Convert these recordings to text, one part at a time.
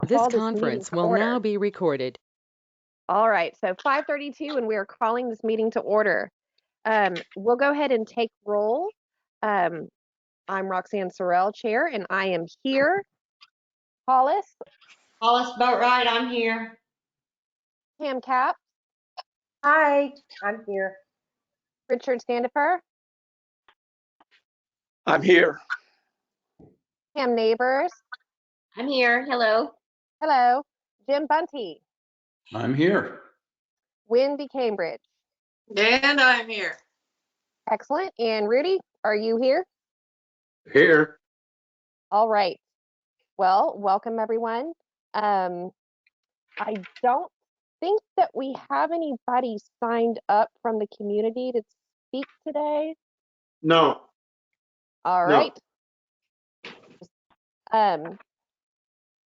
This call this meeting conference to will order. now be recorded. All right, so 5:32, and we are calling this meeting to order. We'll go ahead and take roll. I'm Roxanne Sorrell, Chair, and I am here. Hollis, Hollis Boatwright, I'm here. Pam Cap, Hi, I'm here. Richard Standifer, I'm here. Pam Neighbors, I'm here. Hello. hello, Jim Bunty, I'm here. Wendy Cambridge. And I'm here. Excellent. And Rudy, are you here? Here. All right. Well, welcome everyone. I don't think that we have anybody signed up from the community to speak today. No. All right.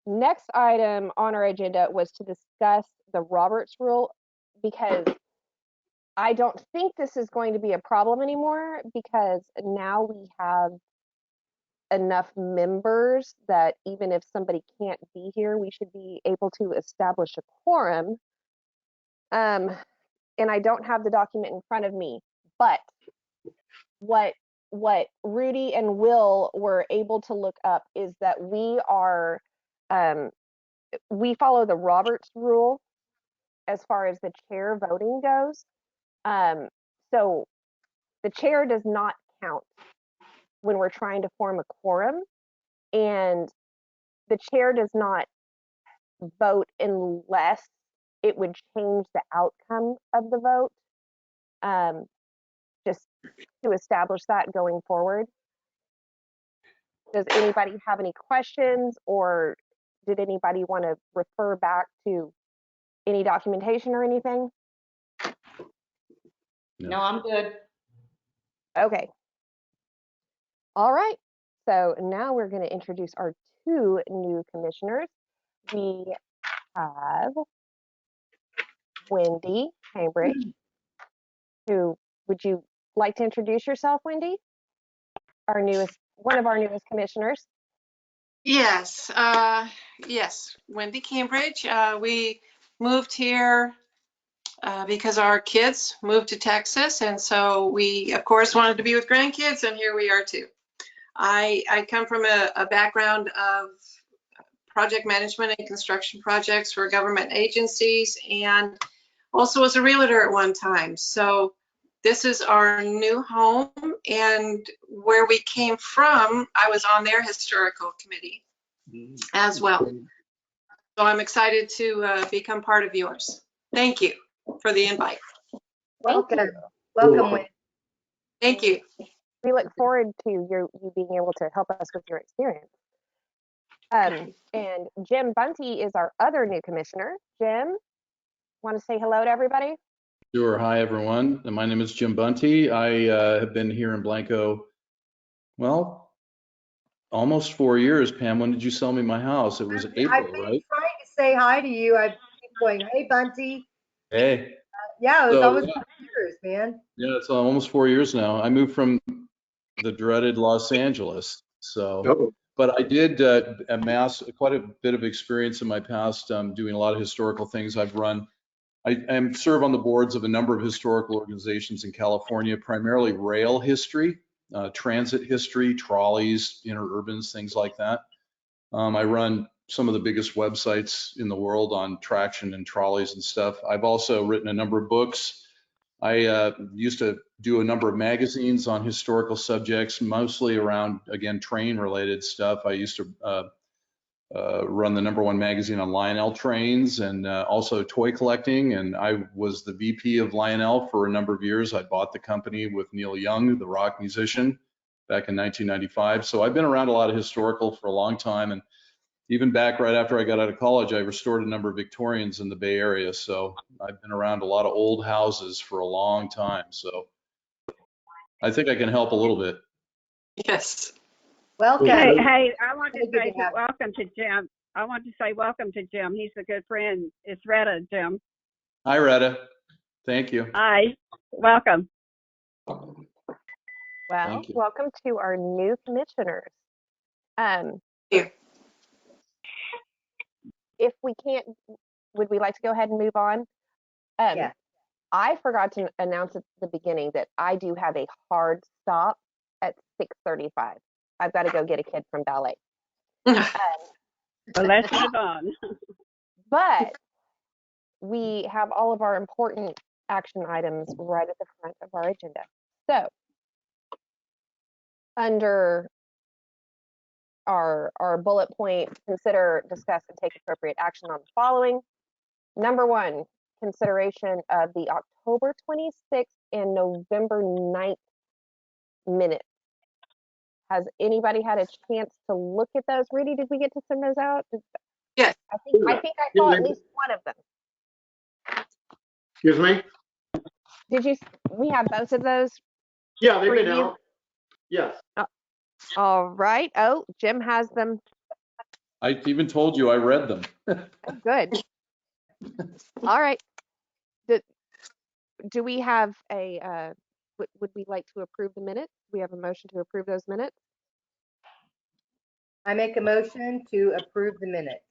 Next item on our agenda was to discuss the Roberts rule, because I don't think this is going to be a problem anymore, because now we have enough members that even if somebody can't be here, we should be able to establish a quorum. And I don't have the document in front of me, but what Rudy and Will were able to look up is that we follow the Roberts rule as far as the chair voting goes. So the chair does not count when we're trying to form a quorum, and the chair does not vote unless it would change the outcome of the vote. Just to establish that going forward. Does anybody have any questions, or did anybody want to refer back to any documentation or anything? No, I'm good. Okay. All right. So now we're going to introduce our two new commissioners. We have Wendy Cambridge, who, would you like to introduce yourself, Wendy? One of our newest commissioners. Yes, yes, Wendy Cambridge. We moved here because our kids moved to Texas, and so we, of course, wanted to be with grandkids, and here we are too. I come from a background of project management and construction projects for government agencies, and also was a realtor at one time. So this is our new home, and where we came from, I was on their historical committee as well. So I'm excited to become part of yours. Thank you for the invite. Welcome. Welcome, Wendy. Thank you. We look forward to you being able to help us with your experience. And Jim Bunty is our other new commissioner. Jim, want to say hello to everybody? Sure. Hi, everyone. My name is Jim Bunty. I have been here in Blanco, well, almost 4 years. Pam, when did you sell me my house? It was April, I've been right? trying to say hi to you. I've been going, hey, Bunty. Hey. Yeah, it was So, almost 4 years, man. Yeah, it's almost 4 years now. I moved from the dreaded Los Angeles. So, but I did amass quite a bit of experience in my past doing a lot of historical things. I serve on the boards of a number of historical organizations in California, primarily rail history, transit history, trolleys, interurbans, things like that. I run some of the biggest websites in the world on traction and trolleys and stuff. I've also written a number of books. I used to do a number of magazines on historical subjects, mostly around, again, train related stuff. I used to run the #1 magazine on Lionel trains, and also toy collecting. And I was the VP of Lionel for a number of years. I bought the company with Neil Young, the rock musician, back in 1995. So I've been around a lot of historical for a long time. And even back right after I got out of college, I restored a number of Victorians in the Bay Area. So I've been around a lot of old houses for a long time. So I think I can help a little bit. Yes. Welcome. Hey, I want to say welcome to Jim. I want to say welcome to Jim. He's a good friend. It's Retta, Jim. Hi, Retta. Thank you. Hi. Welcome. Well, welcome to our new commissioners. Here. if we can't, would we like to go ahead and move on? Yeah. I forgot to announce at the beginning that I do have a hard stop at 6:35. I've got to go get a kid from ballet. So let's move on. But we have all of our important action items right at the front of our agenda. So under our bullet point, consider, discuss, and take appropriate action on the following. Number one, consideration of the October 26th and November 9th minutes. Has anybody had a chance to look at those? Rudy, did we get to send those out? Yes. I think I saw at least one of them. Excuse me? Did you? We have both of those. Yeah, they've been Preview? out. Yes. All right. Oh, Jim has them. I even told you I read them. Good. All right. Do we have a, would we like to approve the minutes? We have a motion to approve those minutes. I make a motion to approve the minutes.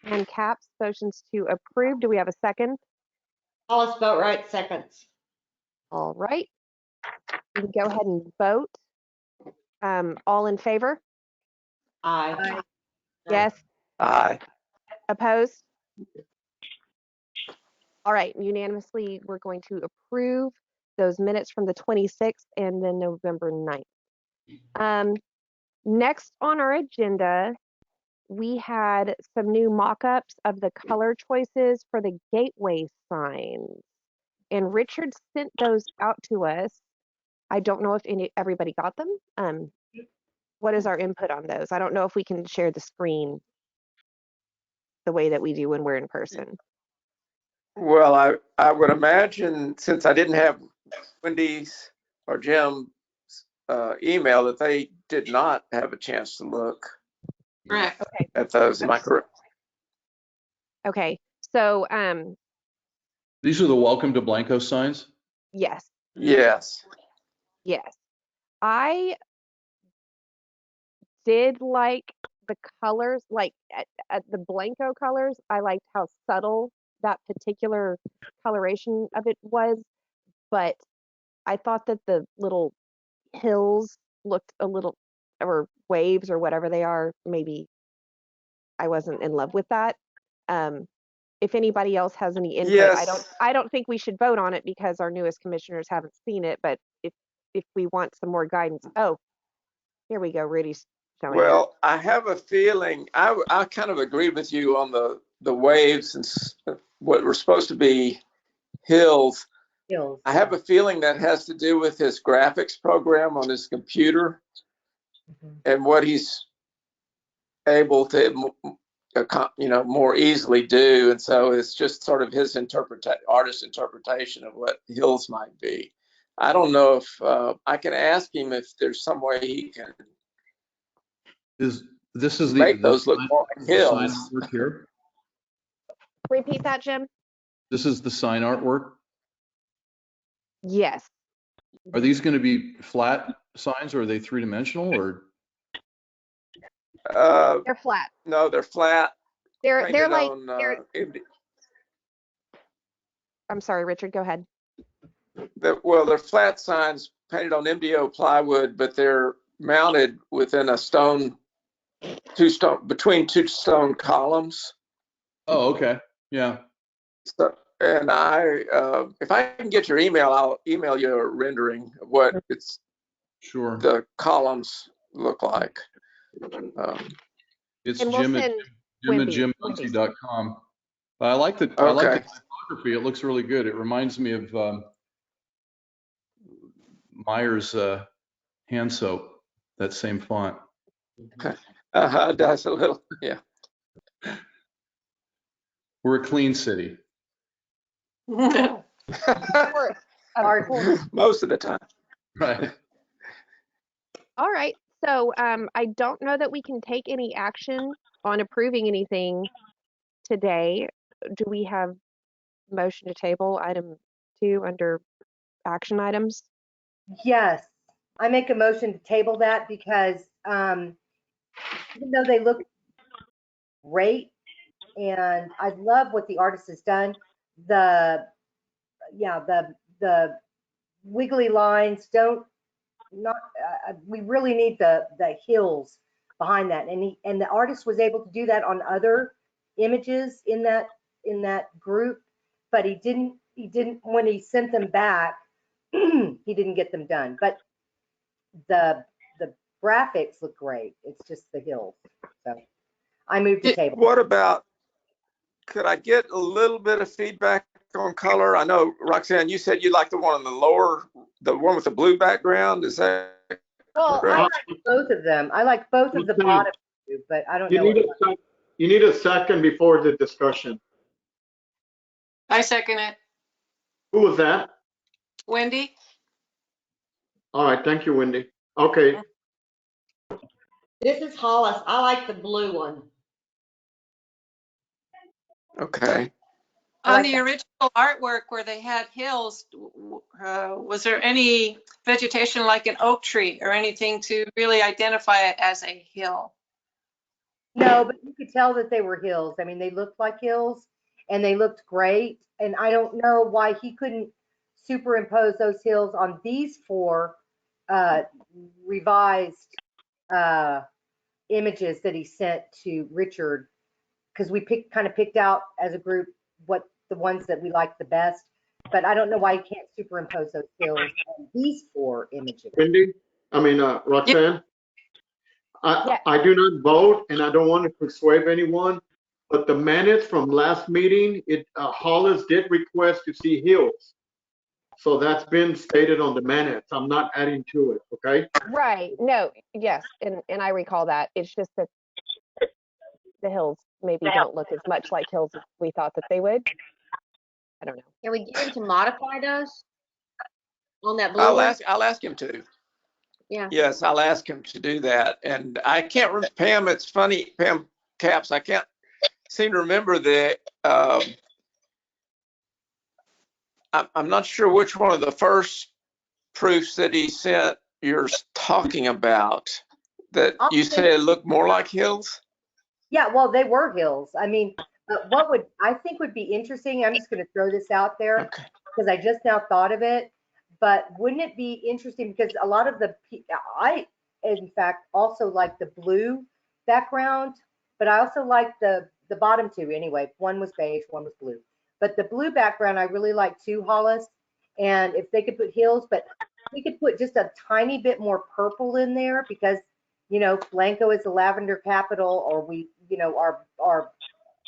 And Caps, motions to approve. Do we have a second? Alice Boatwright seconds. All right. We can go ahead and vote. All in favor? Aye. Aye. Yes. Aye. Opposed? All right, unanimously, we're going to approve those minutes from the 26th and then November 9th. Next on our agenda, we had some new mock-ups of the color choices for the gateway signs. And Richard sent those out to us. I don't know if everybody got them. What is our input on those? I don't know if we can share the screen the way that we do when we're in person. Well, I would imagine, since I didn't have Wendy's or Jim's email, that they did not have a chance to look Correct. Okay. at those. Am I correct? Okay. So, These are the welcome to Blanco signs. yes. Yes. Yes. I did like the colors, like at the Blanco colors. I liked how subtle that particular coloration of it was, but I thought that the little hills looked a little, or waves or whatever they are, maybe I wasn't in love with that. If anybody else has any input, Yes. I don't think we should vote on it because our newest commissioners haven't seen it, but if we want some more guidance. Oh, here we go. Rudy's showing it. Well, I have a feeling, I kind of agree with you on the waves and what were supposed to be hills. Hills. I have a feeling that has to do with his graphics program on his computer and what he's able to, more easily do. And so it's just sort of his artist interpretation of what hills might be. I don't know if I can ask him if there's some way he can This is make those look more like sign hills. artwork here. Repeat that, Jim. This is the sign artwork. Yes. Are these going to be flat signs or are they three-dimensional or? They're flat. No, they're flat. They're like on, I'm sorry, Richard, go ahead. they're flat signs painted on MDO plywood, but they're mounted within between two stone columns. Oh, okay. Yeah. So, and if I can get your email, I'll email you a rendering of what Sure. the columns look like. It's And we'll Jim at Wendy. jimbunty.com. But I like the typography. It looks really good. It reminds me of Meyer's hand soap, that same font. That's a little, yeah. We're a clean city. Of course. Most of the time. Right. All right. So I don't know that we can take any action on approving anything today. Do we have motion to table item 2 under action items? Yes, I make a motion to table that because even though they look great. And I love what the artist has done. The wiggly lines don't not we really need the hills behind that, and the artist was able to do that on other images in that group, but he didn't when he sent them back. He didn't get them done, but the graphics look great. It's just the hills. So I moved the table. What about, could I get a little bit of feedback on color? I know, Roxanne, you said you like the one on the lower, the one with the blue background. Is that Well, I correct? like both of them. I like both of the bottom two, but I don't know. You need a second before the discussion. I second it. Who was that? Wendy? All right, thank you, Wendy. Okay, This is Hollis. I like the blue one. Okay. I On like the that. original artwork where they had hills, was there any vegetation like an oak tree or anything to really identify it as a hill? No, but you could tell that they were hills. I mean, they looked like hills and they looked great. And I don't know why he couldn't superimpose those hills on these four revised images that he sent to Richard, because we kind of picked out as a group what the ones that we liked the best. But I don't know why he can't superimpose those hills on these four images. Wendy, Roxanne. Yeah. I do not vote, and I don't want to persuade anyone, but the minutes from last meeting, Hollis did request to see hills. So that's been stated on the minutes. I'm not adding to it, okay? Right. No, yes. And I recall that. It's just that the hills maybe don't look as much like hills as we thought that they would. I don't know. Can we get him to modify those on that blue I'll one? ask him to. Yeah. Yes, I'll ask him to do that. And I can't remember, Pam, it's funny, Pam Caps, I can't seem to remember I'm not sure which one of the first proofs that he sent you're talking about, that you said looked more like hills. Yeah, well, they were hills. I mean, what I think would be interesting, I'm just going to throw this out there Okay. because I just now thought of it, but wouldn't it be interesting because a lot of I, in fact, also like the blue background, but I also like the bottom two anyway. One was beige, one was blue. But the blue background, I really like too, Hollis. And if they could put hills, but we could put just a tiny bit more purple in there because Blanco is the lavender capital, or we, are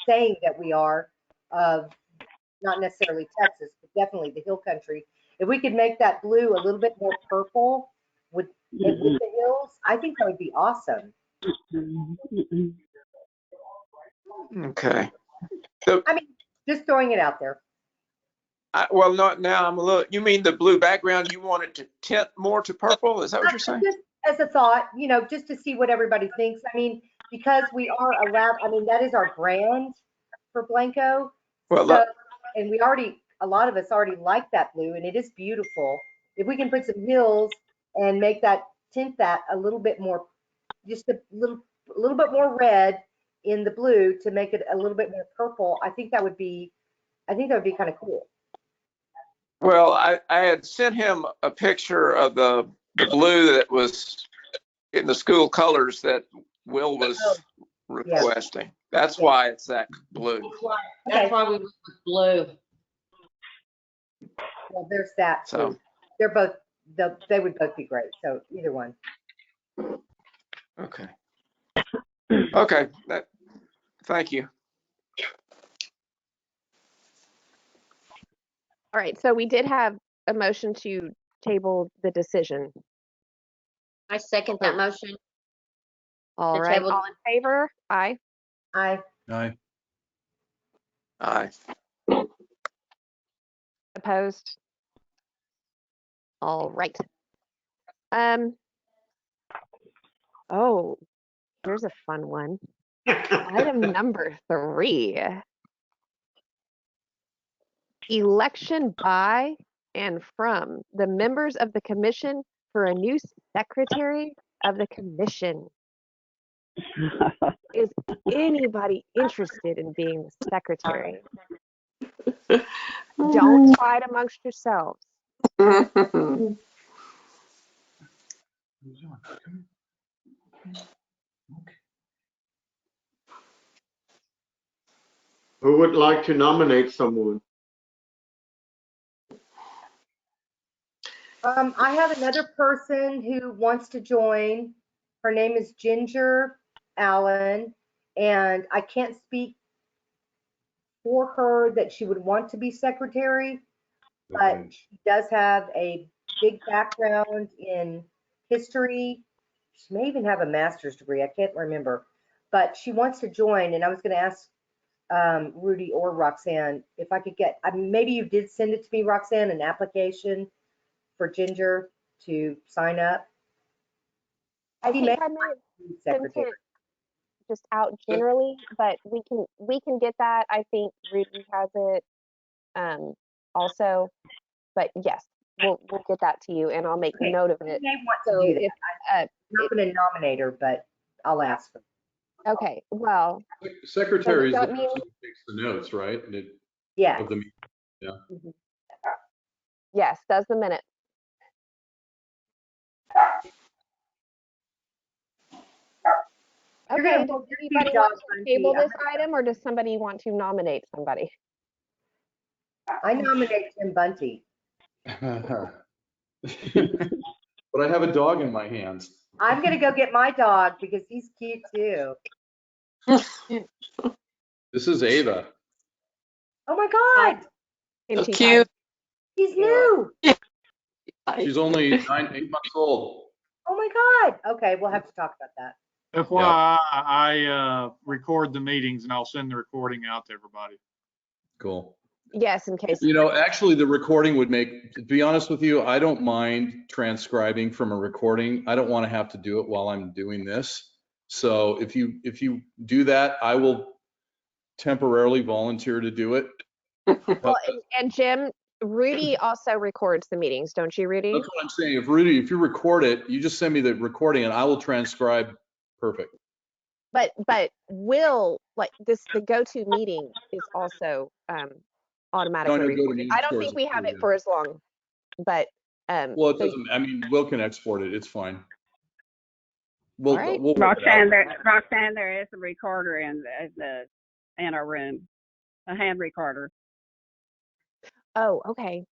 saying that we are, not necessarily Texas, but definitely the hill country. If we could make that blue a little bit more purple with the hills, I think that would be awesome. Okay. I mean, just throwing it out there. Well, not now. I'm a little. You mean the blue background? You want it to tint more to purple? Is that what you're saying? Just as a thought, just to see what everybody thinks. I mean, because we are allowed. I mean, that is our brand for Blanco. Well, So, and a lot of us already like that blue, and it is beautiful. If we can put some hills and tint that a little bit more, just a little bit more red in the blue to make it a little bit more purple, I think that would be kind of cool. well, I had sent him a picture of the blue that was in the school colors that Will was requesting. That's why it's that blue. That's why we went with blue. Well, there's that. So too. They would both be great. So either one. okay. Okay. Thank you. All right. So we did have a motion to table the decision. I second that motion. All The right. table- All in favor? Aye. Aye. Aye. Opposed? All right. Oh, here's a fun one. Item number 3. Election by and from the members of the commission for a new secretary of the commission. Is anybody interested in being the secretary? Don't fight amongst yourselves. Who would like to nominate someone? I have another person who wants to join. Her name is Ginger Allen, and I can't speak for her that she would want to be secretary, but she does have a big background in history. She may even have a master's degree. I can't remember, but she wants to join. And I was going to ask Rudy or Roxanne if I could get, maybe you did send it to me, Roxanne, an application for Ginger to sign up. I think I may have sent it just out generally, but we can get that. I think Rudy has it also, but yes, we'll get that to you, and I'll make note of it. You may want to do that. I'm not going to nominate her, but I'll ask her. Okay, well, secretary is the person who takes the notes, right? Yeah. Of the meeting. Yeah. Mm-hmm. Yes, does the minutes. Okay, does anybody want to table this item, or does somebody want to nominate somebody? I nominate Tim Bunty. But I have a dog in my hands. I'm going to go get my dog because he's cute too. This is Ava. Oh my God. So cute. He's new. She's only 8 months old. Oh my God. Okay, we'll have to talk about that. FYI, I record the meetings and I'll send the recording out to everybody. Cool. Yes, in case. You know, actually the recording would make, to be honest with you, I don't mind transcribing from a recording. I don't want to have to do it while I'm doing this. So if you do that, I will temporarily volunteer to do it. Well, and Jim, Rudy also records the meetings, don't you, Rudy? That's what I'm saying. If Rudy, if you record it, you just send me the recording and I will transcribe. Perfect. But Will, like this, the go-to meeting is also automatically recorded. I don't think we have it for as long, but well, it doesn't. I mean, Will can export it. It's fine. We'll Roxanne, there is a recorder in our room, a hand recorder. Oh, okay.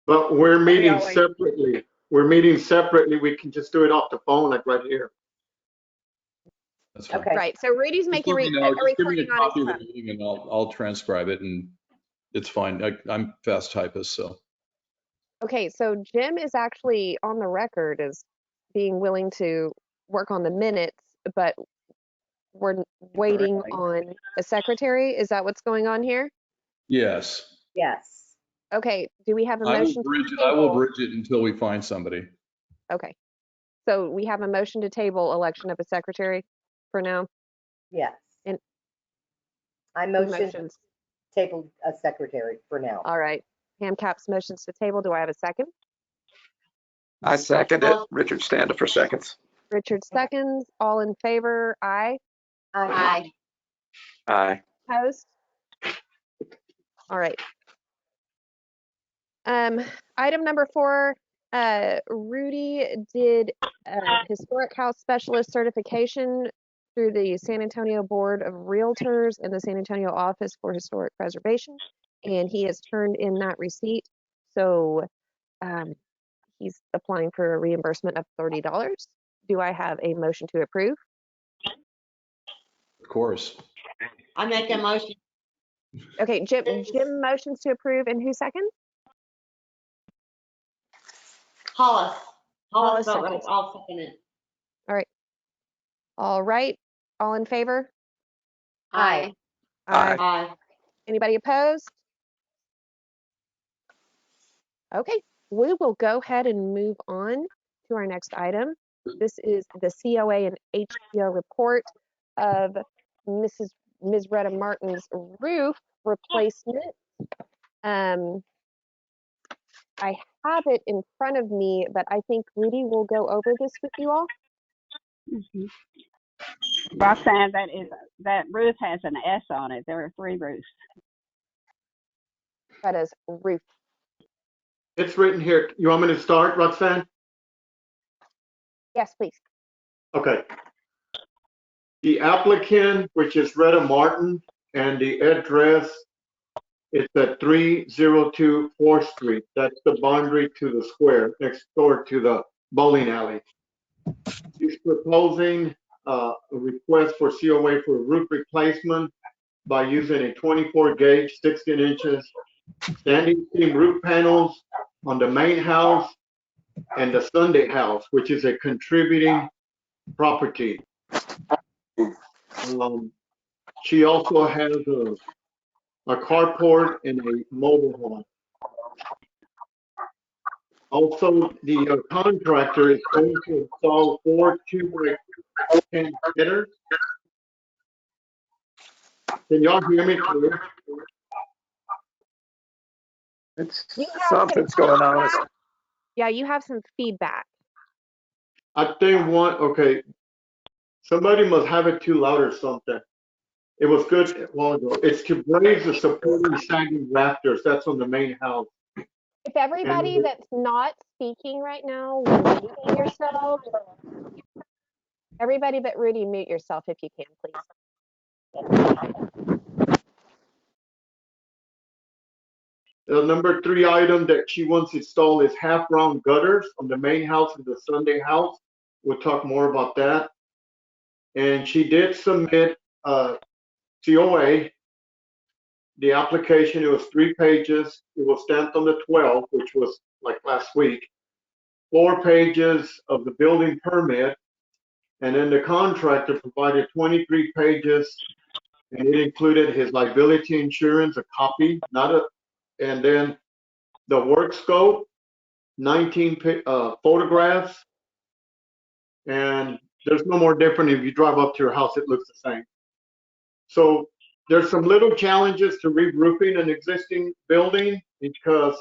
But we're meeting separately. We're meeting separately. We can just do it off the phone, like right here. That's fine. Okay. Right. So Rudy's making a recording on his phone. And I'll transcribe it, and it's fine. I'm fast typist, so. Okay, so Jim is actually on the record as being willing to work on the minutes, but we're waiting on a secretary. Is that what's going on here? Yes. Yes. Okay. Do we have a motion? I will bridge it until we find somebody. Okay. So we have a motion to table election of a secretary for now. Yes. And I motion table a secretary for now. All right. Pam Capps motions to table. Do I have a second? I second it. Richard Standa for seconds. Richard seconds. All in favor? Aye. Aye. Aye. Opposed? All right. Item number 4, Rudy did historic house specialist certification through the San Antonio Board of Realtors and the San Antonio Office for Historic Preservation, and he has turned in that receipt. So he's applying for a reimbursement of $30. Do I have a motion to approve? Of course. I make a motion. Okay, Jim motions to approve, and who seconds? Hollis. Hollis I'll second it. All right. All right. All in favor? Aye. Aye. Anybody opposed? Okay, we will go ahead and move on to our next item. This is the COA and HPO report of Ms. Retta Martin's roof replacement. I have it in front of me, but I think Rudy will go over this with you all. Roxanne, that roof has an S on it. There are 3 roofs. That is roof. It's written here. You want me to start, Roxanne? Yes, please. Okay. The applicant, which is Retta Martin, and the address is at 302 4th Street. That's the boundary to the square next door to the bowling alley. He's proposing a request for COA for roof replacement by using a 24 gauge, 16 inches standing seam roof panels on the main house and the Sunday house, which is a contributing property. She also has a carport and a mobile home. Also, the contractor is going to install 4 2x10 headers. Can y'all hear me clear? Something's going on. Yeah, you have some feedback. I think okay, somebody must have it too loud or something. It was good a while ago. It's to raise the supporting sagging rafters. That's on the main house. If everybody that's not speaking right now will mute yourself. Everybody but Rudy, mute yourself if you can, please. The number 3 item that she wants installed is half round gutters on the main house and the Sunday house. We'll talk more about that. And she did submit COA. The application, it was 3 pages. It was stamped on the 12th, which was like last week. 4 pages of the building permit. And then the contractor provided 23 pages, and it included his liability insurance, a copy, and then the work scope, 19 photographs, and there's no more different. If you drive up to your house, it looks the same. So there's some little challenges to re-roofing an existing building because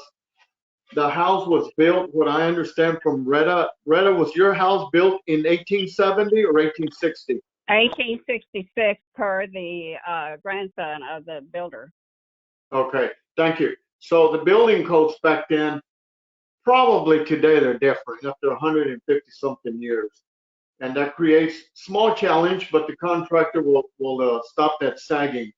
the house was built, what I understand from Retta. Retta, was your house built in 1870 or 1860? 1866 per the grandson of the builder. Okay, thank you. So the building codes back then, probably today they're different after 150 something years. And that creates small challenge, but the contractor will stop that sagging.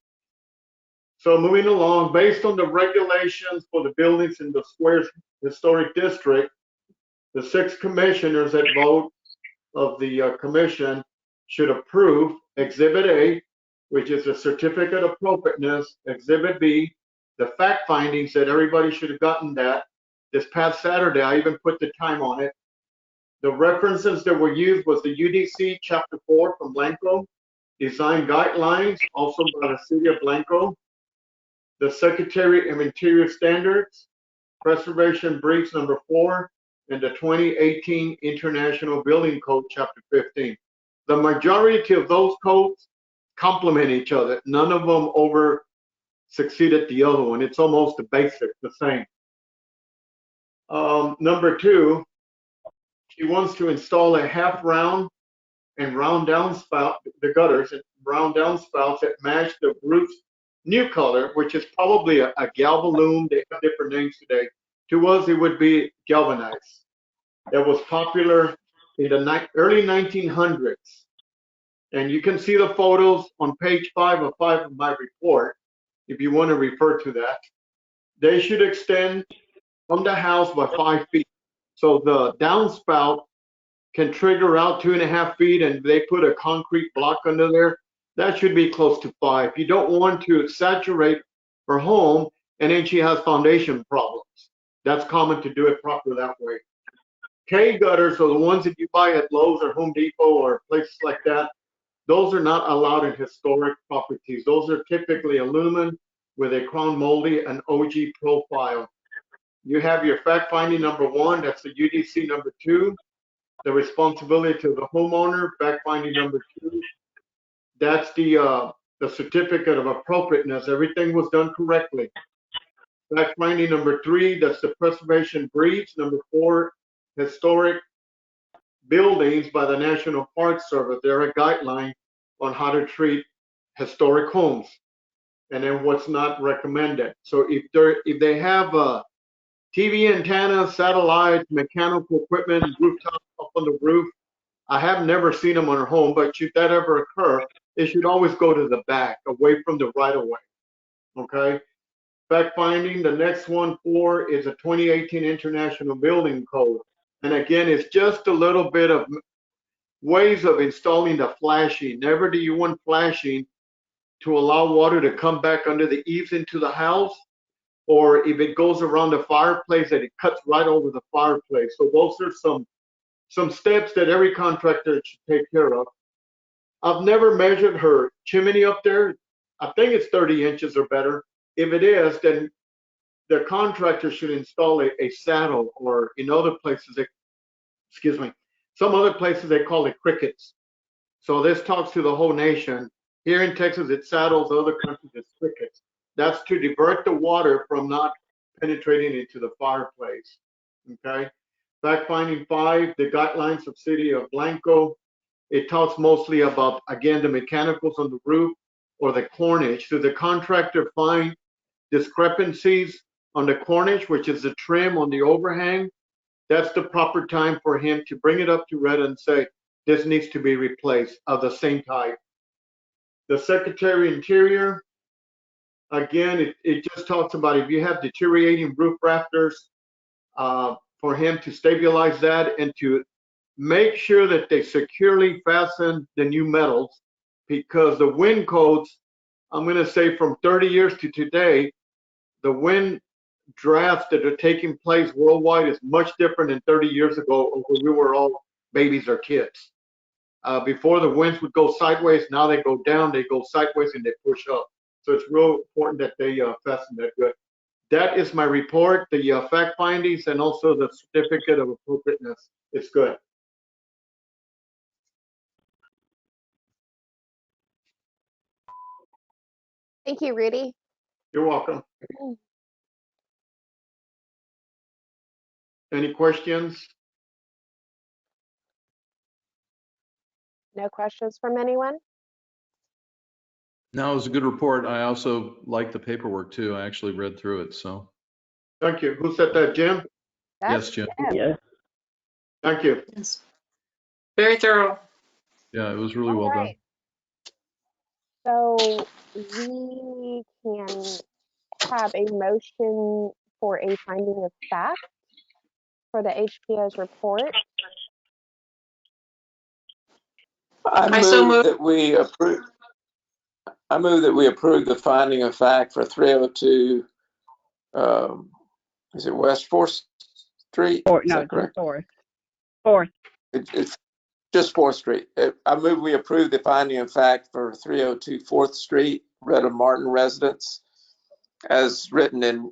So moving along, based on the regulations for the buildings in the Squares Historic District, the 6 commissioners that vote of the commission should approve Exhibit A, which is a certificate of appropriateness, Exhibit B, the fact findings that everybody should have gotten that. This past Saturday, I even put the time on it. The references that were used was the UDC Chapter 4 from Blanco, Design Guidelines, also by the City of Blanco, the Secretary of Interior Standards, Preservation Briefs number 4, and the 2018 International Building Code Chapter 15. The majority of those codes complement each other. None of them over succeeded the other one. It's almost the basic, the same. Number 2, she wants to install a half round and round downspout, the gutters and round downspouts that match the roof's new color, which is probably a galvalume. They have different names today. To us, it would be galvanized. That was popular in the early 1900s. And you can see the photos on page 5 of my report, if you want to refer to that. They should extend from the house by 5 feet. So the downspout can trigger out 2.5 feet, and they put a concrete block under there. That should be close to 5. You don't want to saturate her home, and then she has foundation problems. That's common to do it proper that way. K gutters are the ones that you buy at Lowe's or Home Depot or places like that. Those are not allowed in historic properties. Those are typically aluminum with a crown moldy and OG profile. You have your fact finding number 1, that's the UDC number 2. The responsibility of the homeowner, fact finding number 2. That's the certificate of appropriateness. Everything was done correctly. Fact finding number 3, that's the preservation briefs. Number 4, historic buildings by the National Park Service. They're a guideline on how to treat historic homes, and then what's not recommended. So if they have TV antennas, satellites, mechanical equipment, rooftop up on the roof, I have never seen them on a home, but should that ever occur, it should always go to the back, away from the right of way. Okay. Fact finding, the next one, 4, is a 2018 International Building Code. And again, it's just a little bit of ways of installing the flashing. Never do you want flashing to allow water to come back under the eaves into the house, or if it goes around the fireplace, that it cuts right over the fireplace. So those are some steps that every contractor should take care of. I've never measured her chimney up there. I think it's 30 inches or better. If it is, then the contractor should install a saddle, or in other places, excuse me, some other places they call it crickets. So this talks to the whole nation. Here in Texas, it's saddles. Other countries, it's crickets. That's to divert the water from not penetrating into the fireplace. Okay. Fact finding 5, the guidelines of City of Blanco. It talks mostly about, again, the mechanicals on the roof or the cornice. Should the contractor find discrepancies on the cornice, which is the trim on the overhang, that's the proper time for him to bring it up to red and say, this needs to be replaced of the same type. The Secretary of Interior, again, it just talks about if you have deteriorating roof rafters, for him to stabilize that and to make sure that they securely fasten the new metals, because the wind codes, I'm going to say from 30 years to today, the wind drafts that are taking place worldwide is much different than 30 years ago when we were all babies or kids. Before, the winds would go sideways. Now they go down, they go sideways, and they push up. So it's real important that they fasten that good. That is my report, the fact findings, and also the certificate of appropriateness. It's good. Thank you, Rudy. You're welcome. Any questions? No questions from anyone? No, it was a good report. I also like the paperwork too. I actually read through it, so. Thank you. Who said that, Jim? Yes, Jim. Yeah. Thank you. Yes. Very thorough. Yeah, it was really well done. So we can have a motion for a finding of fact for the HPO's report. I move that we approve. I move that we approve the finding of fact for 302. Is it West 4th Street? No, Is that correct? Fourth. It's just 4th Street. I move we approve the finding of fact for 302 4th Street, Retta Martin residence, as written in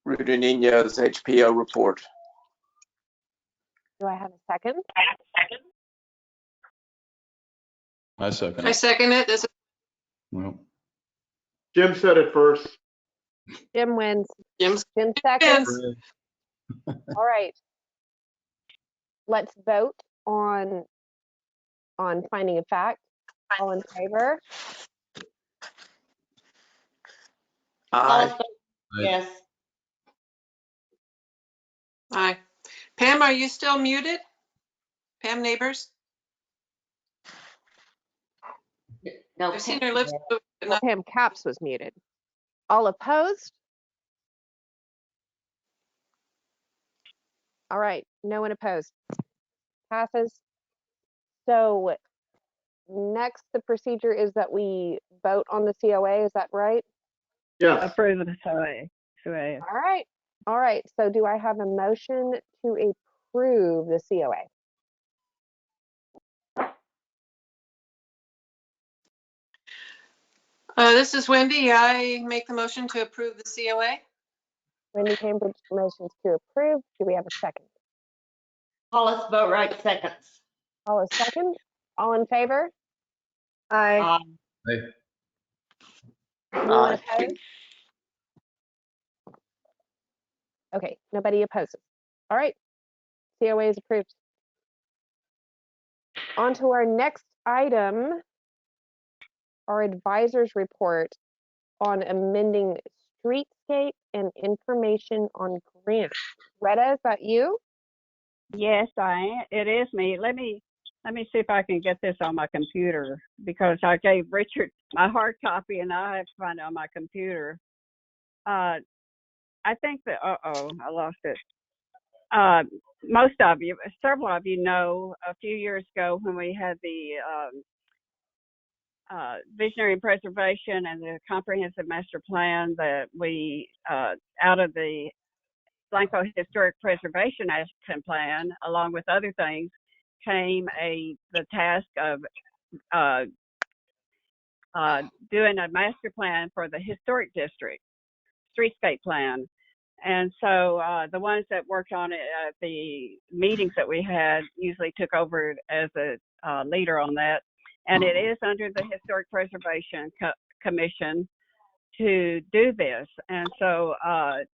Rudy Nino's HPO report. Do I have a second? I second I it. second it. This is Well, Jim said it first. Jim wins. Jim's. Jim seconds. All right. Let's vote on finding of fact. All in favor? Aye. Yes. Aye. Pam, are you still muted? Pam Neighbors? No. I've seen her lips move, but not- Pam Capps was muted. All opposed? All right, no one opposed. Passes. So next, the procedure is that we vote on the COA, is that right? Yes. Approve of the COA. All right. All right, so do I have a motion to approve the COA? This is Wendy. I make the motion to approve the COA. Wendy Cambridge motions to approve. Do we have a second? Hollis Boatright seconds. All is second. All in favor? Aye. Anyone Aye. opposed? Okay, nobody opposes. All right. COA is approved. On to our next item, our advisor's report on amending streetscape and information on grants. Retta, is that you? Yes, it is me. Let me see if I can get this on my computer, because I gave Richard my hard copy and I have to find it on my computer. I think that, I lost it. Several of you know, a few years ago when we had the visionary preservation and the comprehensive master plan, that we, out of the Blanco Historic Preservation Action Plan, along with other things, came the task of doing a master plan for the historic district, streetscape plan. And so the ones that worked on it at the meetings that we had usually took over as a leader on that. And it is under the Historic Preservation Commission to do this. And so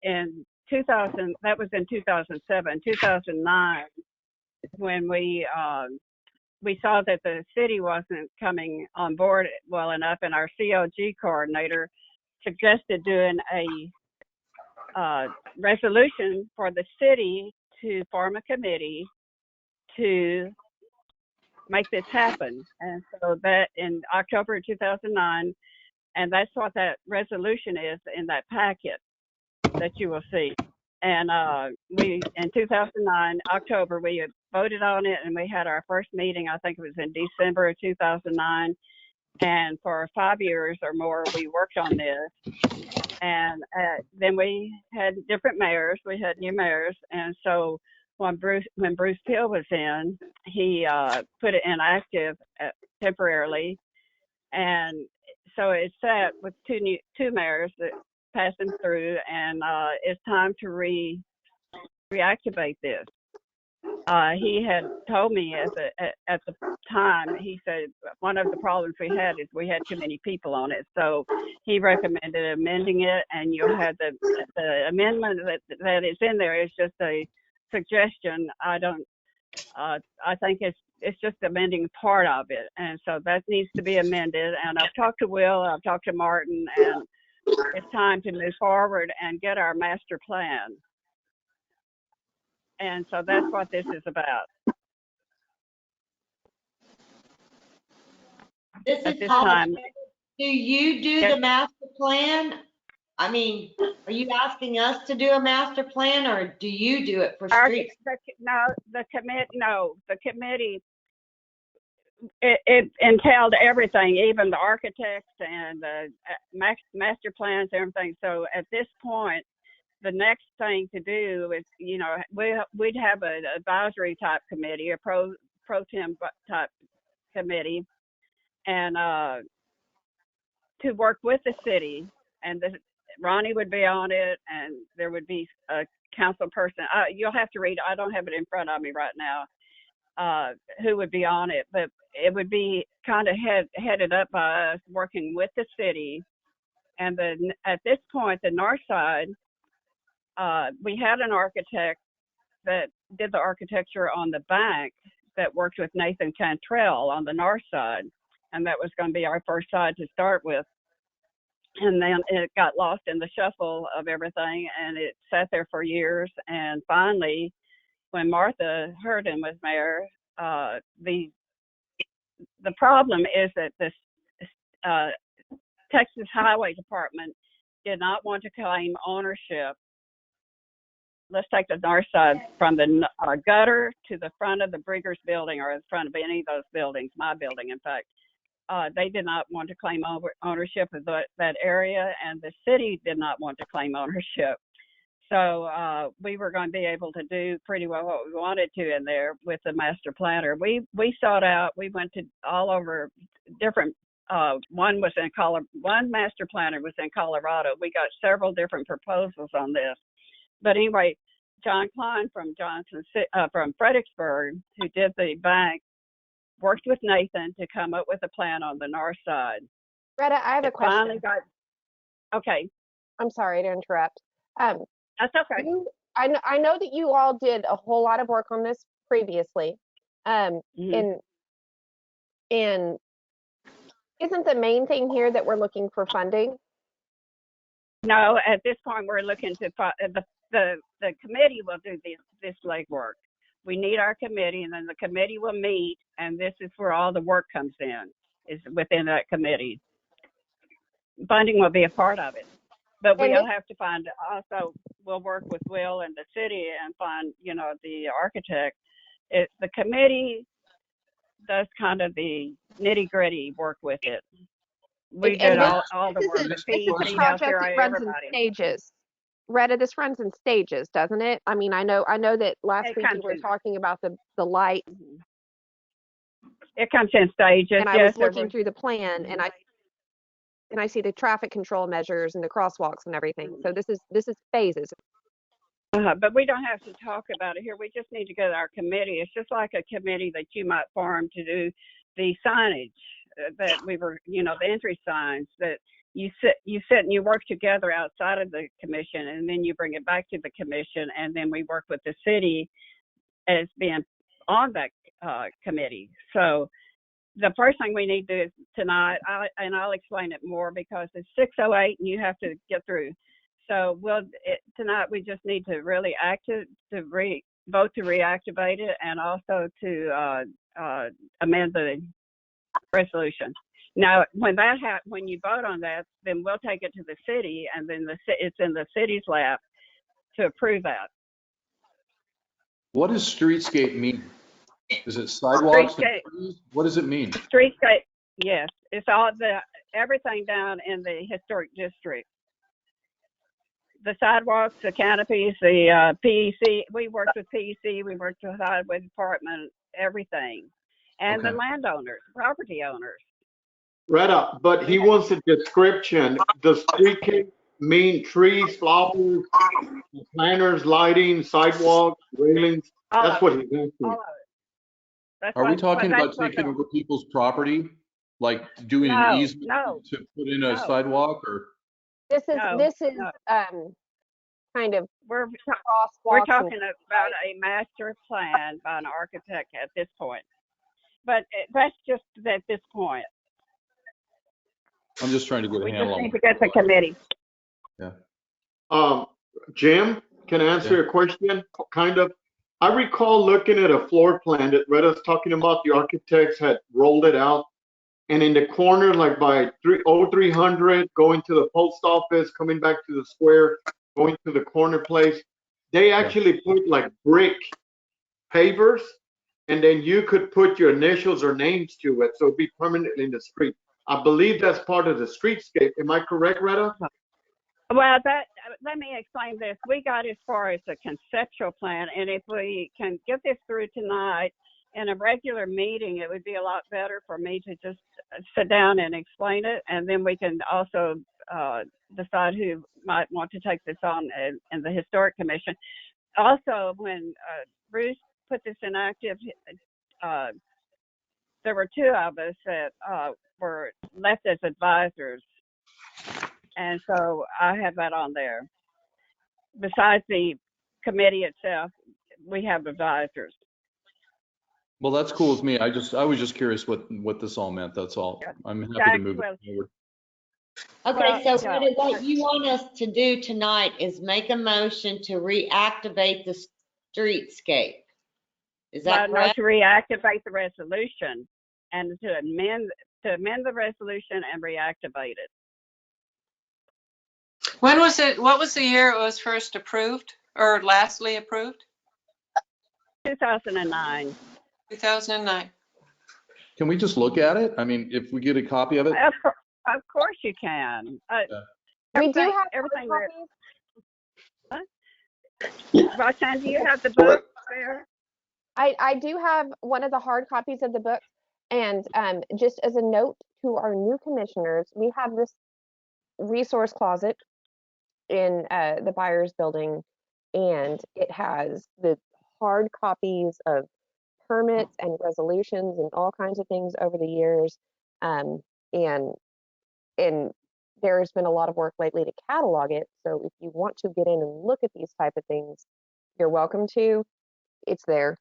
in 2000, that was in 2007, 2009, when we saw that the city wasn't coming on board well enough, and our CLG coordinator suggested doing a resolution for the city to form a committee to make this happen. And so that in October 2009, and that's what that resolution is in that packet that you will see. And we, in 2009, October, we voted on it, and we had our first meeting, I think it was in December of 2009. And for 5 years or more, we worked on this. And then we had different mayors, we had new mayors. And so when Bruce Peel was in, he put it inactive temporarily. And so it sat with two mayors that passed him through, and it's time to reactivate this. He had told me at the time, he said one of the problems we had is we had too many people on it. So he recommended amending it, and you'll have the amendment that is in there is just a suggestion. I think it's just amending part of it, and so that needs to be amended. And I've talked to Will, I've talked to Martin, and it's time to move forward and get our master plan. And so that's what this is about. This is Hollis. Do you do the master plan? I mean, are you asking us to do a master plan, or do you do it for streets? The committee, it entailed everything, even the architects and the master plans, everything. So at this point, the next thing to do is, we'd have an advisory type committee, a pro tem type committee, and to work with the city, and Ronnie would be on it, and there would be a council person. You'll have to read. I don't have it in front of me right now. Who would be on it? But it would be kind of headed up by us, working with the city. And then at this point, the north side, we had an architect that did the architecture on the bank that worked with Nathan Cantrell on the north side. And that was going to be our first side to start with. And then it got lost in the shuffle of everything, and it sat there for years. And finally, when Martha Hurden was mayor, the problem is that this Texas Highway Department did not want to claim ownership. Let's take the north side from the gutter to the front of the Briggers building, or in front of any of those buildings, my building, in fact. They did not want to claim ownership of that area, and the city did not want to claim ownership. So we were going to be able to do pretty well what we wanted to in there with the master planner. We sought out, we went to all over different, one master planner was in Colorado. We got several different proposals on this. But anyway, John Klein from Fredericksburg, who did the bank, worked with Nathan to come up with a plan on the north side. Retta, I have a question. Okay. I'm sorry to interrupt. That's okay. I know that you all did a whole lot of work on this previously. Mhm. And isn't the main thing here that we're looking for funding? No, at this point, we're looking to, the committee will do this legwork. We need our committee, and then the committee will meet, and this is where all the work comes in, is within that committee. Funding will be a part of it, but And we'll this- have to find, also, we'll work with Will and the city and find, the architect. The committee does kind of the nitty-gritty work with it. We And did all the this work, is the this is a PEC, project that LCRA, runs in everybody. stages. Retta, this runs in stages, doesn't it? I mean, I know that last It week you comes were in. talking about the light, It comes in stages. and I Yes, was looking through the plan, and I see the traffic control measures and the crosswalks and everything. So this is phases. But we don't have to talk about it here. We just need to go to our committee. It's just like a committee that you might form to do the signage that we were, the entry signs that you sit and you work together outside of the commission, and then you bring it back to the commission, and then we work with the city as being on that committee. So the first thing we need to do is tonight, I'll explain it more because it's 6:08 and you have to get through. So tonight we just need to really vote to reactivate it and also to amend the resolution. Now, when you vote on that, then we'll take it to the city, and then it's in the city's lap to approve that. What does streetscape mean? Is it sidewalks and Streetscape. trees? What does it mean? Streetscape, yes, it's all everything down in the historic district. The sidewalks, the canopies, the PEC. We worked with PEC. We worked with the highway department. Everything, and the landowners, property owners. Retta, but he wants a description. Does streetscape mean trees, flowers, planters, lighting, sidewalks, railings? That's what he's asking. All of it. Are we talking about taking over people's property, like doing an easement to put in a sidewalk, or? This is kind of we're talking about a master plan by an architect at this point, but that's just at this point. I'm just trying to get a handle on it. We just need to get the committee. Yeah. Jim, can I answer your question? Kind of. I recall looking at a floor plan that Retta's talking about. The architects had rolled it out, and in the corner, like by 300, going to the post office, coming back to the square, going to the corner place, they actually put like brick pavers, and then you could put your initials or names to it, so it'd be permanently in the street. I believe that's part of the streetscape. Am I correct, Retta? Well, let me explain this. We got as far as the conceptual plan, and if we can get this through tonight in a regular meeting, it would be a lot better for me to just sit down and explain it, and then we can also decide who might want to take this on in the Historic Commission. Also, when Bruce put this in active, there were two of us that were left as advisors. And so I have that on there. Besides the committee itself, we have advisors. Well, that's cool with me. I was just curious what this all meant. That's all. I'm happy to move it forward. Okay, so what you want us to do tonight is make a motion to reactivate the streetscape. Is that correct? No, to reactivate the resolution and to amend the resolution and reactivate it. When was it? What was the year it was first approved or lastly approved? 2009. 2009. Can we just look at it? I mean, if we get a copy of it? Of course you can. We do have everything. Copies. Roxanne, do you have the book there? I do have one of the hard copies of the book, and just as a note to our new commissioners, we have this resource closet in the Byers building, and it has the hard copies of permits and resolutions and all kinds of things over the years, and there's been a lot of work lately to catalog it. So if you want to get in and look at these type of things, you're welcome to. It's there.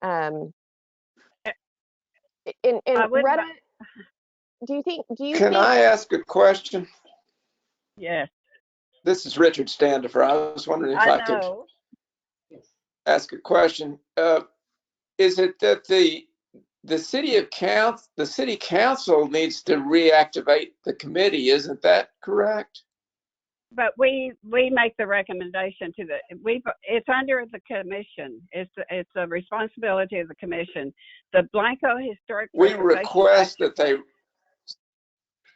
And Retta, do you Can think? I ask a question? Yes. This is Richard Standifer. I was wondering if I could ask a question. Is it that the city council needs to reactivate the committee? Isn't that correct? But we make the recommendation to it's under the commission. It's a responsibility of the commission. The Blanco Historic We Preservation request Act, that they.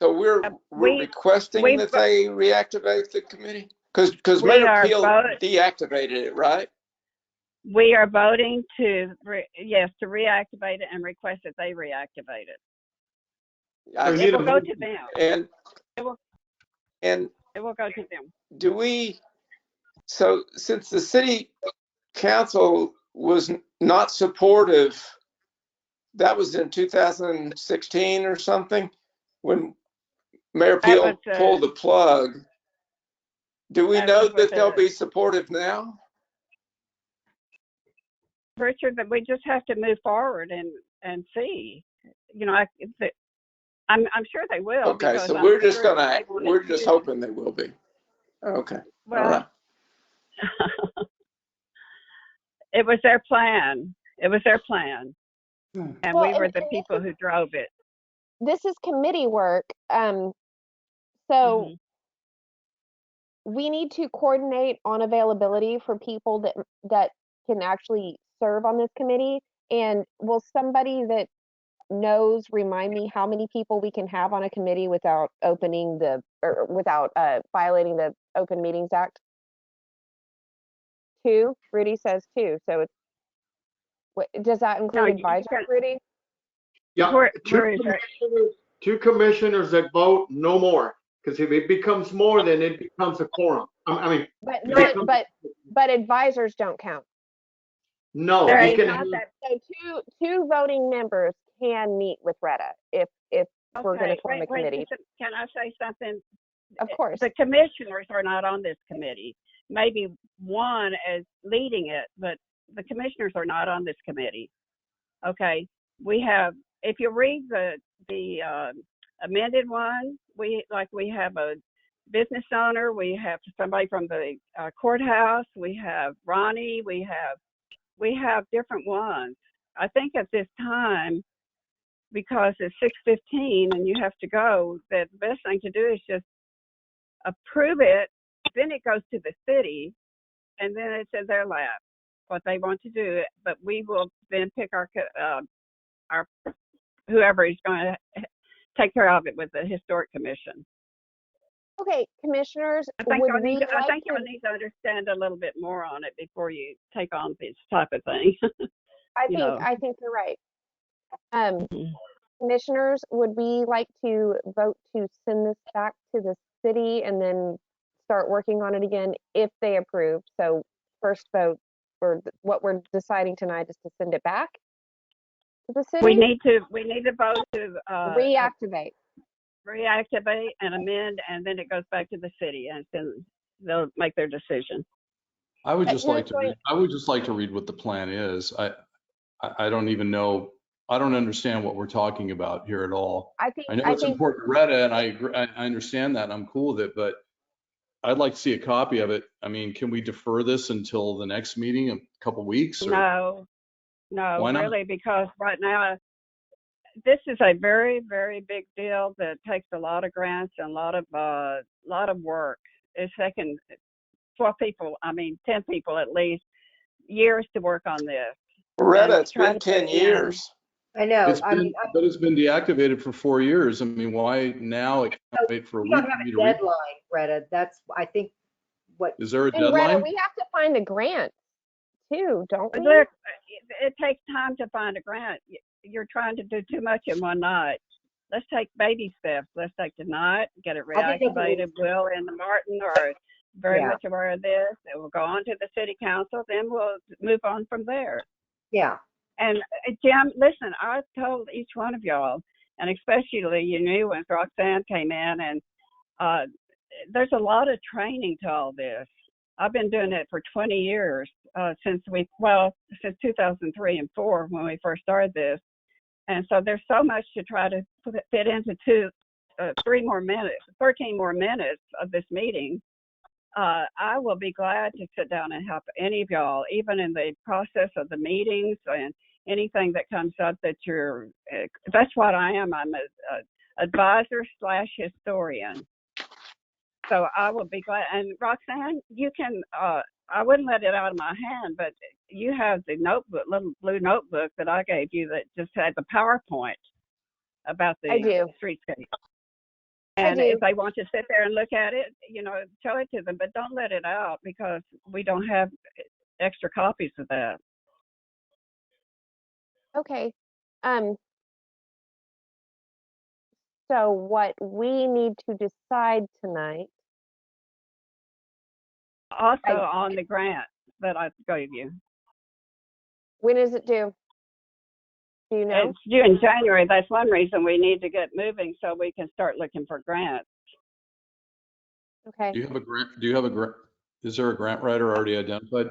So we're requesting that they reactivate the committee because Mayor Peel deactivated it, right? We are voting to reactivate it and request that they reactivate it. It will go to them. And it will go to them. So since the city council was not supportive, that was in 2016 or something, when Mayor Peel pulled the plug. Do we know that they'll be supportive now? Richard, that we just have to move forward and see. You know, I'm sure they will. Okay, so we're just hoping they will be. Okay. Well, all right. It was their plan. And we were the people who drove it. This is committee work. So we need to coordinate on availability for people that can actually serve on this committee. And will somebody that knows remind me how many people we can have on a committee without violating the Open Meetings Act? 2. Rudy says 2. So does that include advisors, Rudy? Yeah, two commissioners that vote, no more. Because if it becomes more, then it becomes a quorum. But advisors don't count. No, you can have so two voting members can meet with Retta if we're going to form a committee. Can I say something? Of course. The commissioners are not on this committee. Maybe one is leading it, but the commissioners are not on this committee. Okay, we have. If you read the amended one, we have a business owner, we have somebody from the courthouse, we have Ronnie, we have different ones. I think at this time, because it's 6:15 and you have to go, that the best thing to do is just approve it. Then it goes to the city, and then it's in their lap what they want to do. But we will then pick our whoever is going to take care of it with the historic commission. Okay, commissioners. I think you'll need to understand a little bit more on it before you take on this type of thing. I think you're right. Commissioners, would we like to vote to send this back to the city and then start working on it again if they approve? So first vote for what we're deciding tonight is to send it back to the city. We need to vote to reactivate and amend, and then it goes back to the city, and then they'll make their decision. I would just like to read what the plan is. I don't even know. I don't understand what we're talking about here at all. I know it's important to Retta, and I agree, I understand that, and I'm cool with it, but I'd like to see a copy of it. I mean, can we defer this until the next meeting, a couple weeks? Or? No, really, because right now, this is a very, very big deal that takes a lot of grants and a lot of work. It's taken 10 people at least, years to work on this. Retta, it's been 10 years. I know. But it's been deactivated for 4 years. I mean, why now? It can't wait for a week. We don't have a deadline, Retta. That's, I think, what. Is there a deadline? Retta, we have to find a grant too, don't we? Look, it takes time to find a grant. You're trying to do too much in one night. Let's take baby steps. Let's take tonight, get it reactivated. Will and the Martin are very much aware of this. It will go on to the city council. Then we'll move on from there. Yeah. And Jim, listen, I told each one of y'all, and especially you when Roxanne came in, and there's a lot of training to all this. I've been doing it for 20 years, since 2003 and 4 when we first started this. And so there's so much to try to fit into 13 more minutes of this meeting. I will be glad to sit down and help any of y'all, even in the process of the meetings and anything that comes up that that's what I am. I'm an advisor / historian. So I will be glad. And Roxanne, you can, I wouldn't let it out of my hand, but you have the notebook, little blue notebook that I gave you that just had the PowerPoint about the streetscape. And if they want to sit there and look at it, show it to them, but don't let it out because we don't have extra copies of that. Okay. So what we need to decide tonight. Also on the grant that I gave you. When is it due? Do you know? It's due in January. That's one reason we need to get moving so we can start looking for grants. Okay. Do you have a grant? Is there a grant writer already identified?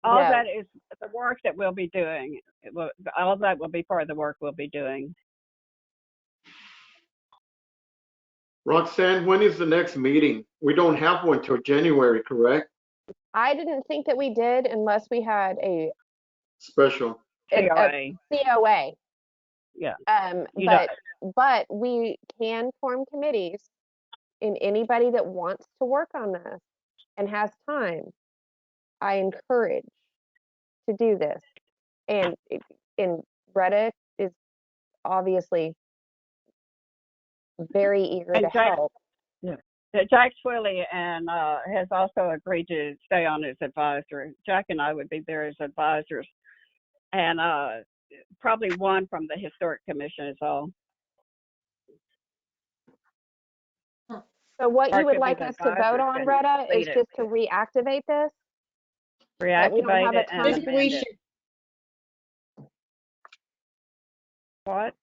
All that is the work that we'll be doing. All of that will be part of the work we'll be doing. Roxanne, when is the next meeting? We don't have one till January, correct? I didn't think that we did unless we had a special COA. Yeah. But we can form committees, and anybody that wants to work on this and has time, I encourage to do this. And Retta is obviously very eager to help. Yeah. Jack Twilley has also agreed to stay on as advisor. Jack and I would be there as advisors, and probably one from the Historic Commission is all. So what you would like us to vote on, Retta, is just to reactivate this? Reactivate it and amend it. What?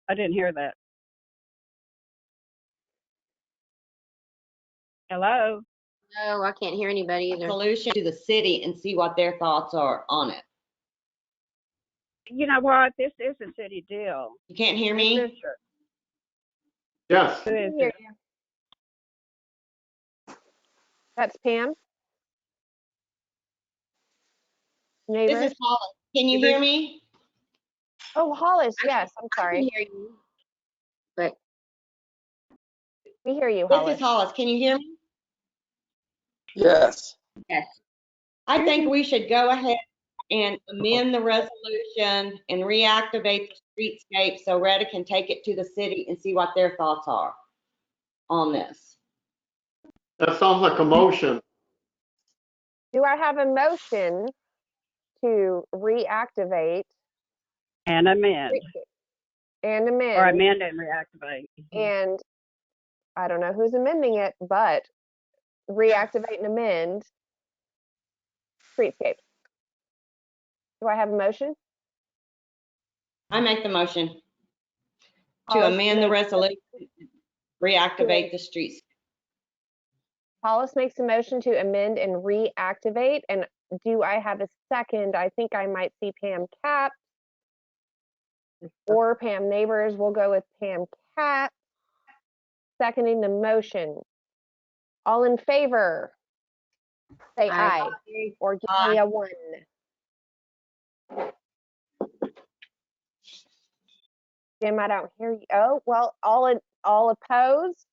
I didn't hear that. Hello? No, I can't hear anybody either. Solution to the city and see what their thoughts are on it. You know what? This is a city deal. You can't hear me? Yes. That's Pam. Neighbor? This is Hollis. Can you hear me? Oh, Hollis, yes. I'm sorry. I can hear you, but we hear you, Hollis. This is Hollis. Can you hear me? Yes. Yes. I think we should go ahead and amend the resolution and reactivate the streetscape so Retta can take it to the city and see what their thoughts are on this. That sounds like a motion. Do I have a motion to reactivate and amend? And amend. Or amend and reactivate. And I don't know who's amending it, but reactivate and amend streetscape. Do I have a motion? I make the motion to amend the resolution, reactivate the streets. Hollis makes a motion to amend and reactivate. And do I have a second? I think I might see Pam Cap or Pam Neighbors. We'll go with Pam Cap seconding the motion. All in favor, say aye, or give me a 1. Jim, I don't hear you. Oh, well, all opposed?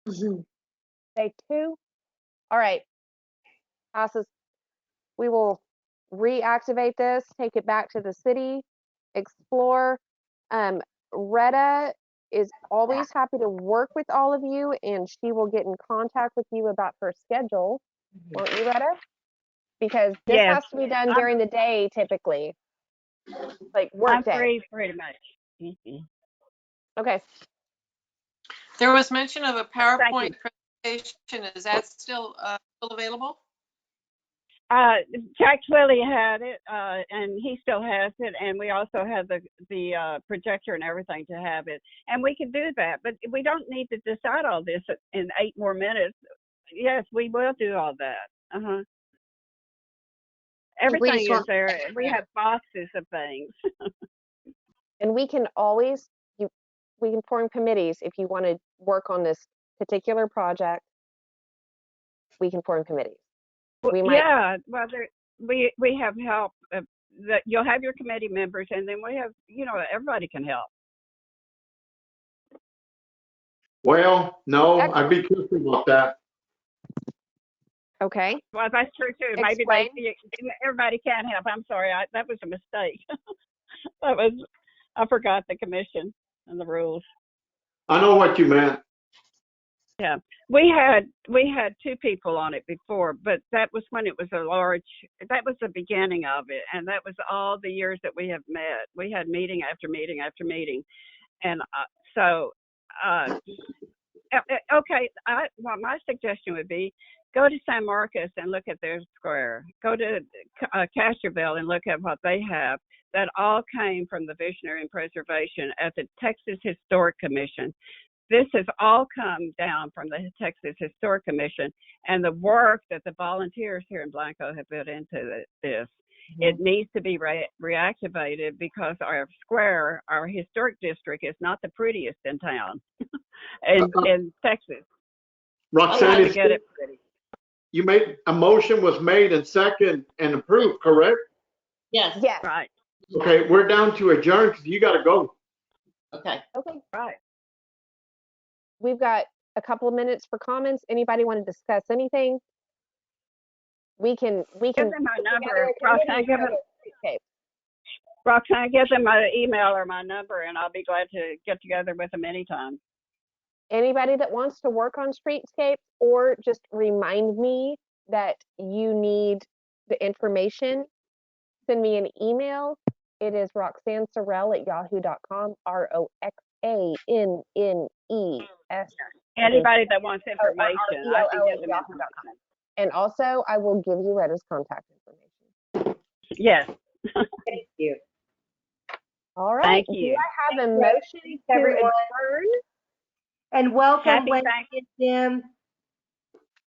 Say 2. All right. Passes. We will reactivate this, take it back to the city, explore. Retta is always happy to work with all of you, and she will get in contact with you about her schedule. Won't you, Retta? Because this has to be done during the day, typically. Like work day. I'm free pretty much. Okay. There was mention of a PowerPoint presentation. Is that still available? Jack Twilly had it, and he still has it, and we also have the projector and everything to have it, and we can do that. But we don't need to decide all this in 8 more minutes. Yes, we will do all that. Everything is there. We have boxes of things. And we can always, we can form committees if you want to work on this particular project. We can form committees. We might. Yeah, well, we have help. That you'll have your committee members, and then we have, everybody can help. Well, no, I'd be careful about that. Okay. Well, that's true too. Maybe everybody can help. I'm sorry, that was a mistake. I forgot the commission and the rules. I know what you meant. Yeah, we had 2 people on it before, but that was when it was that was the beginning of it, and that was all the years that we have met. We had meeting after meeting after meeting, and okay. My suggestion would be go to San Marcos and look at their square. Go to Castroville and look at what they have. That all came from the Visionary and Preservation at the Texas Historic Commission. This has all come down from the Texas Historic Commission, and the work that the volunteers here in Blanco have put into this. It needs to be reactivated because our square, our historic district, is not the prettiest in town in Texas. Roxanne, get it pretty. You made a motion was made and second and approved, correct? Yes. Yes. Right. Okay, we're down to adjourn because you got to go. Okay. Okay. Right. We've got a couple of minutes for comments. Anybody want to discuss anything? We can. Give them my number. Roxanne, give them my email or my number, and I'll be glad to get together with them anytime. Anybody that wants to work on streetscapes, or just remind me that you need the information, send me an email. It is roxannesorrell@yahoo.com. ROXANNES. Anybody that wants information, I can give them information. And also, I will give you Retta's contact information. Yes. Thank you. All right. Thank you. Do I have a motion to adjourn? And welcome, Happy Wendy and Jim.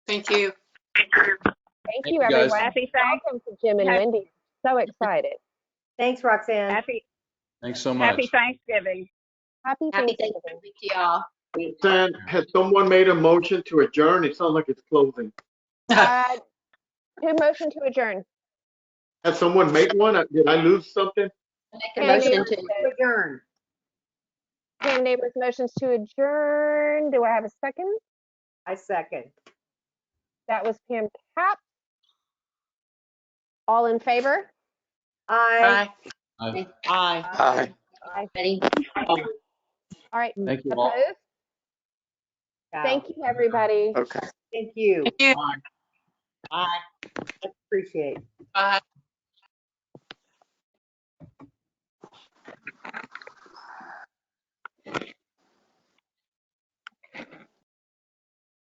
Thank you. Thank you, guys. everyone. Happy Welcome to Jim and Wendy. So excited. Thanks, Roxanne. Thanks so much. Happy Thanksgiving. Happy Thanksgiving to y'all. Roxanne, has someone made a motion to adjourn? It sounds like it's closing. Who motioned to adjourn? Has someone made one? Did I lose something? Make a motion to Adjourn. Pam Neighbors motions to adjourn. Do I have a second? I second. That was Pam Cap. All in favor? Aye. Bye. Aye. Aye. Ready? All right. Thank you all. Opposed? Thank you, everybody. Okay. Thank you. Thank you. Aye. Appreciate. Bye.